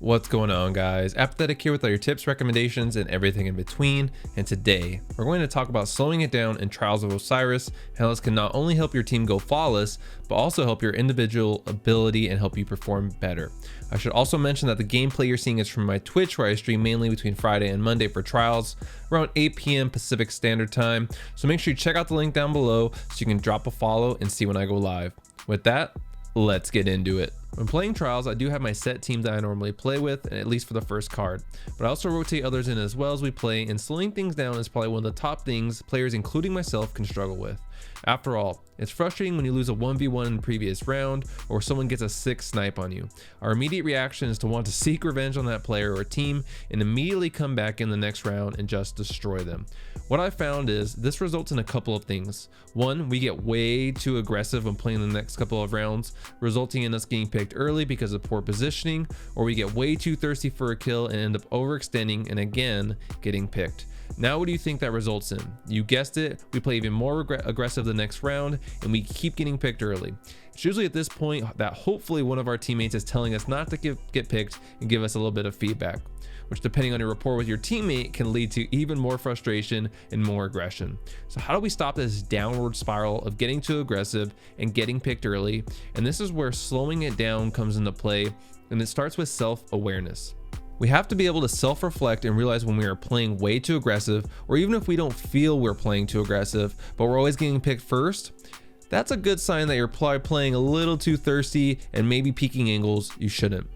What's going on, guys? Apathetic here with all your tips, recommendations, and everything in between. And today we're going to talk about slowing it down in Trials of Osiris, how this can not only help your team go flawless, but also help your individual ability and help you perform better. I should also mention that the gameplay you're seeing is from my Twitch, where I stream mainly between Friday and Monday for Trials around 8 p.m. Pacific Standard Time. So make sure you check out the link down below so you can drop a follow and see when I go live. With that, let's get into it. When playing Trials, I do have my set team that I normally play with, at least for the first card, but I also rotate others in as well as we play, and slowing things down is probably one of the top things players, including myself, can struggle with. After all, it's frustrating when you lose a 1v1 in the previous round, or someone gets a 6 snipe on you. Our immediate reaction is to want to seek revenge on that player or team and immediately come back in the next round and just destroy them. What I found is this results in a couple of things. One, we get way too aggressive when playing the next couple of rounds, resulting in us getting picked early because of poor positioning, or we get way too thirsty for a kill and end up overextending and again getting picked. Now what do you think that results in? You guessed it, we play even more aggressive the next round and we keep getting picked early. It's usually at this point that hopefully one of our teammates is telling us not to get picked and give us a little bit of feedback, which depending on your rapport with your teammate can lead to even more frustration and more aggression. So how do we stop this downward spiral of getting too aggressive and getting picked early? And this is where slowing it down comes into play, and it starts with self-awareness. We have to be able to self-reflect and realize when we are playing way too aggressive, or even if we don't feel we're playing too aggressive, but we're always getting picked first. That's a good sign that you're probably playing a little too thirsty and maybe peeking angles you shouldn't.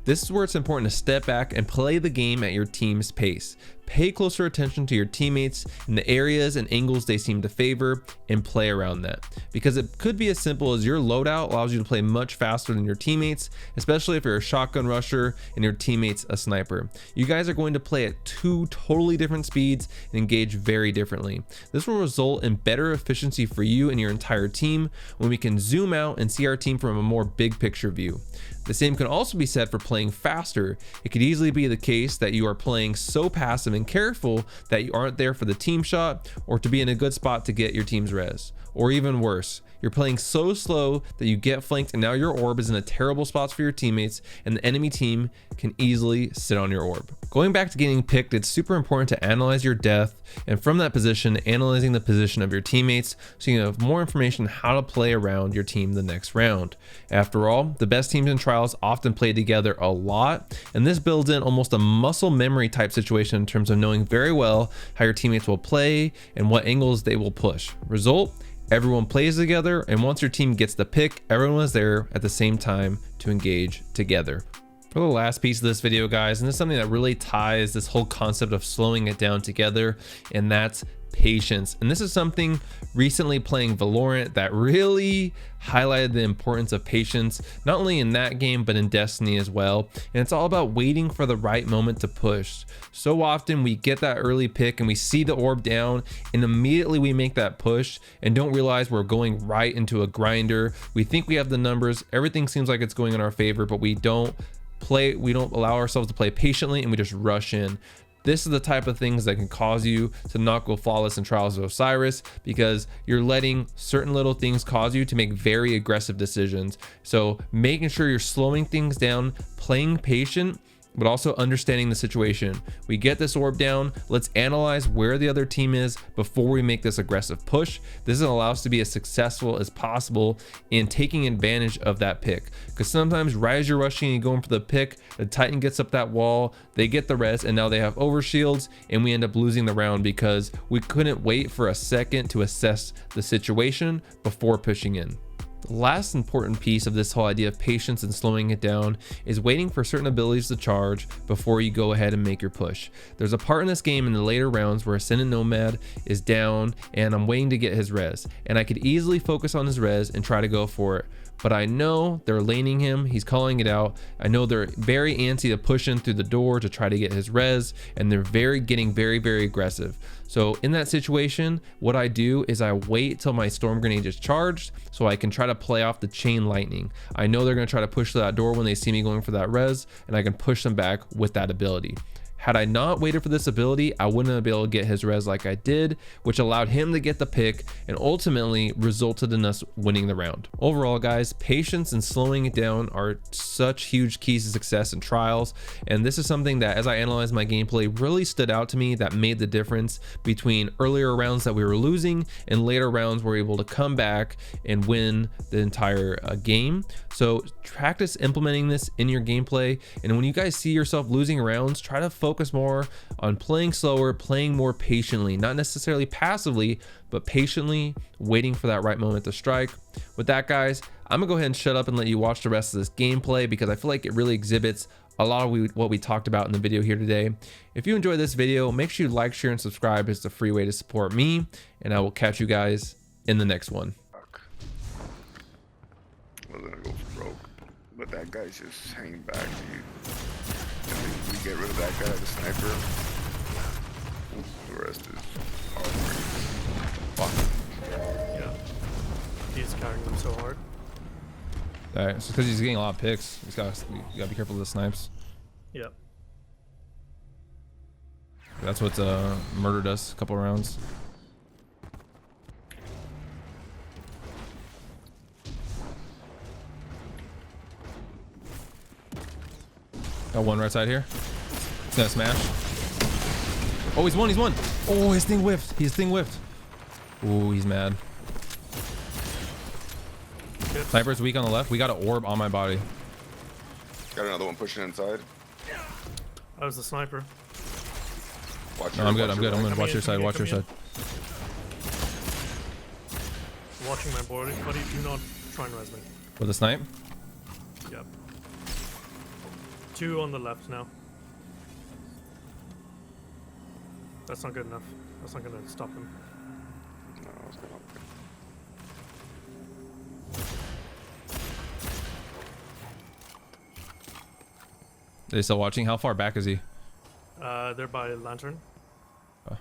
This is where it's important to step back and play the game at your team's pace. Pay closer attention to your teammates and the areas and angles they seem to favor and play around that. Because it could be as simple as your loadout allows you to play much faster than your teammates, especially if you're a shotgun rusher and your teammate's a sniper. You guys are going to play at two totally different speeds and engage very differently. This will result in better efficiency for you and your entire team when we can zoom out and see our team from a more big picture view. The same can also be said for playing faster. It could easily be the case that you are playing so passive and careful that you aren't there for the team shot or to be in a good spot to get your team's res. Or even worse, you're playing so slow that you get flanked and now your orb is in a terrible spot for your teammates and the enemy team can easily sit on your orb. Going back to getting picked, it's super important to analyze your death, and from that position, analyzing the position of your teammates so you have more information on how to play around your team the next round. After all, the best teams in Trials often play together a lot, and this builds in almost a muscle memory type situation in terms of knowing very well how your teammates will play and what angles they will push. Result? Everyone plays together, and once your team gets the pick, everyone is there at the same time to engage together. For the last piece of this video, guys, and this is something that really ties this whole concept of slowing it down together, and that's patience. And this is something recently playing Valorant that really highlighted the importance of patience, not only in that game but in Destiny as well. And it's all about waiting for the right moment to push. So often we get that early pick and we see the orb down and immediately we make that push and don't realize we're going right into a grinder. We think we have the numbers, everything seems like it's going in our favor, but we don't allow ourselves to play patiently and we just rush in. This is the type of things that can cause you to not go flawless in Trials of Osiris, because you're letting certain little things cause you to make very aggressive decisions. So making sure you're slowing things down, playing patient, but also understanding the situation. We get this orb down, let's analyze where the other team is before we make this aggressive push. This will allow us to be as successful as possible in taking advantage of that pick. Because sometimes right as you're rushing and going for the pick, the Titan gets up that wall, they get the res, and now they have overshields, and we end up losing the round because we couldn't wait for a second to assess the situation before pushing in. The last important piece of this whole idea of patience and slowing it down is waiting for certain abilities to charge before you go ahead and make your push. There's a part in this game in the later rounds where Ascendant Nomad is down and I'm waiting to get his res, and I could easily focus on his res and try to go for it. But I know they're laning him, he's calling it out. I know they're very antsy to push in through the door to try to get his res, and they're getting very aggressive. So in that situation, what I do is I wait till my storm grenade is charged so I can try to play off the chain lightning. I know they're gonna try to push that door when they see me going for that res, and I can push them back with that ability. Had I not waited for this ability, I wouldn't have been able to get his res like I did, which allowed him to get the pick and ultimately resulted in us winning the round. Overall, guys, patience and slowing it down are such huge keys to success in Trials, and this is something that, as I analyzed my gameplay, really stood out to me that made the difference between earlier rounds that we were losing and later rounds we were able to come back and win the entire game. So practice implementing this in your gameplay, and when you guys see yourself losing rounds, try to focus more on playing slower, playing more patiently, not necessarily passively, but patiently waiting for that right moment to strike. With that, guys, I'm gonna go ahead and shut up and let you watch the rest of this gameplay because I feel like it really exhibits a lot of what we talked about in the video here today. If you enjoyed this video, make sure you like, share, and subscribe. It's a free way to support me, and I will catch you guys in the next one. We're gonna go broke, but that guy's just hanging back, dude. And we get rid of that guy, the sniper. The rest is hard. Fuck. Yeah. He's carrying them so hard. Alright, it's because he's getting a lot of picks. You gotta be careful of the snipes. Yep. That's what's murdered us a couple rounds. Got one right side here. He's gonna smash. Oh, he's won. Oh, his thing whiffed. Ooh, he's mad. Yep. Sniper's weak on the left. We got an orb on my body. Got another one pushing inside. I was the sniper. Watch No, I'm good. watch I'm gonna watch your side. Come Watch your in. side. Watching my body, buddy. Do not try and res me. With a snipe. Yep. 2 on the left now. That's not good enough. That's not gonna stop him. No, I was gonna. Are they still watching? How far back is he? They're by lantern. Oh.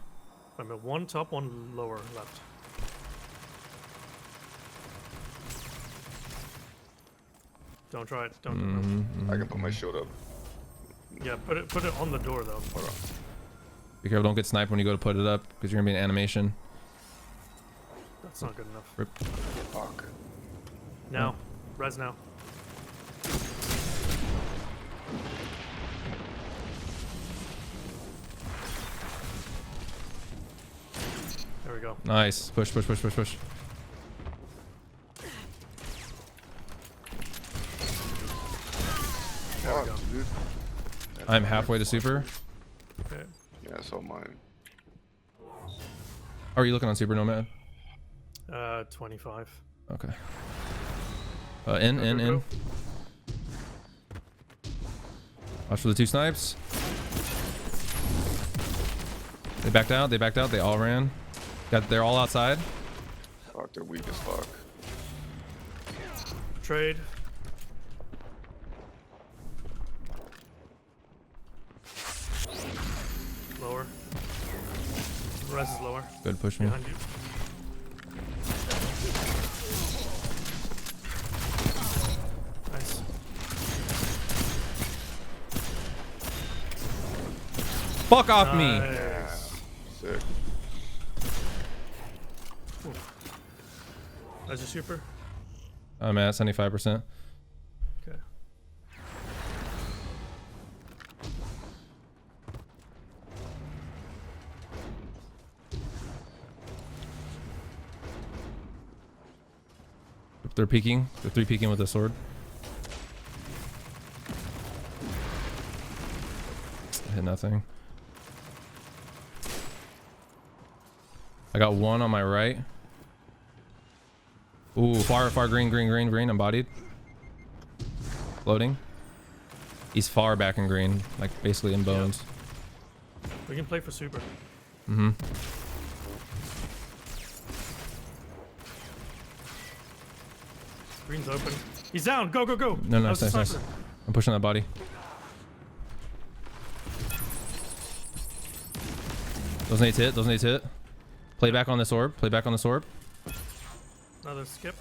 I mean, 1 top, 1 lower left. Don't try it. Don't. I can put my shield up. Yeah, put it on the door though. Hold on. Be careful, don't get sniped when you go to put it up because you're gonna be in animation. That's not good enough. Rip. Fuck. Now, res now. There we go. Nice. Push. There we go. Dude. I'm halfway to super. Okay. Yeah, so mine. How are you looking on super, Nomad? 25. Okay. In. Watch for the 2 snipes. They backed out. They all ran. They're all outside. Fuck, they're weak as fuck. Trade. Lower. Res is lower. Good, push me. Behind you. Nice. Fuck off me. Nice. Sick. That's your super. I'm at 75%. Okay. They're peeking. They're 3 peeking with a sword. I hit nothing. I got 1 on my right. Ooh, far green. I'm bodied. Loading. He's far back in green, like basically in bones. We can play for super. Mm-hmm. Green's open. He's down. Go. No, That was the nice. sniper. I'm pushing that body. Those nades hit. Play back on this orb. Another skip.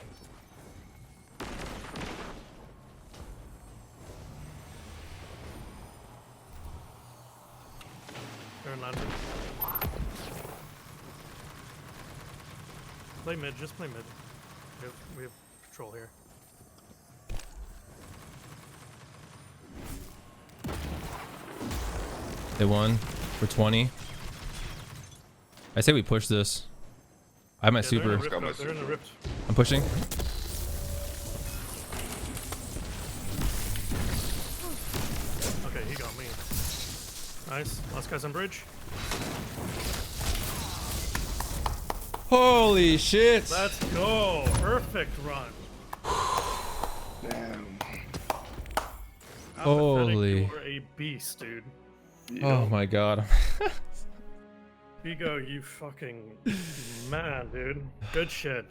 Turn lantern. Play mid, just play mid. We have control here. They won for 20. I say we push this. I have my super. They're in a rift. I'm pushing. Okay, he got me. Nice. Last guy's on bridge. Holy shit! Let's go. Perfect run. Damn. Holy. You're a beast, dude. Oh my god. Vigo, you fucking man, dude. Good shit.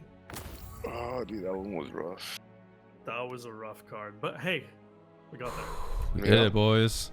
Oh, dude, that one was rough. That was a rough card. But hey, we got there. We did it, boys.